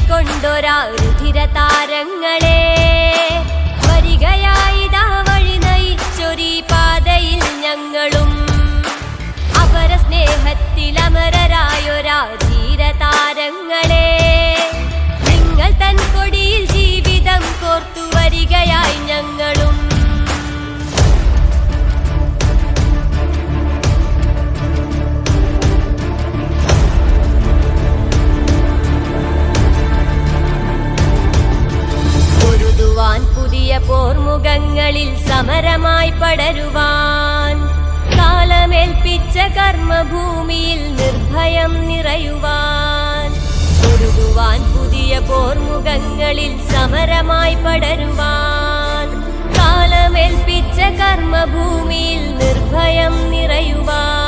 കൊണ്ടൊരാ രുധിര താരങ്ങളെ വരികയായിതാ വഴി നയിച്ചൊരീ പാതയിൽ ഞങ്ങളും അപര സ്നേഹത്തിലമരരായൊരാ ധീര താരങ്ങളെ നിങ്ങൾ തൻ കൊടിയിൽ ജീവിതം കോർത്തു വരികയായി ഞങ്ങളും പുതിയ പോർമുഖങ്ങളിൽ സമരമായി പടരുവാൻ കാലമേൽപ്പിച്ച കർമ്മഭൂമിയിൽ നിർഭയം നിറയുവാൻ പൊരുതുവാൻ പുതിയ പോർമുഖങ്ങളിൽ സമരമായി പടരുവാൻ കാലമേൽപ്പിച്ച കർമ്മഭൂമിയിൽ നിർഭയം നിറയുവാൻ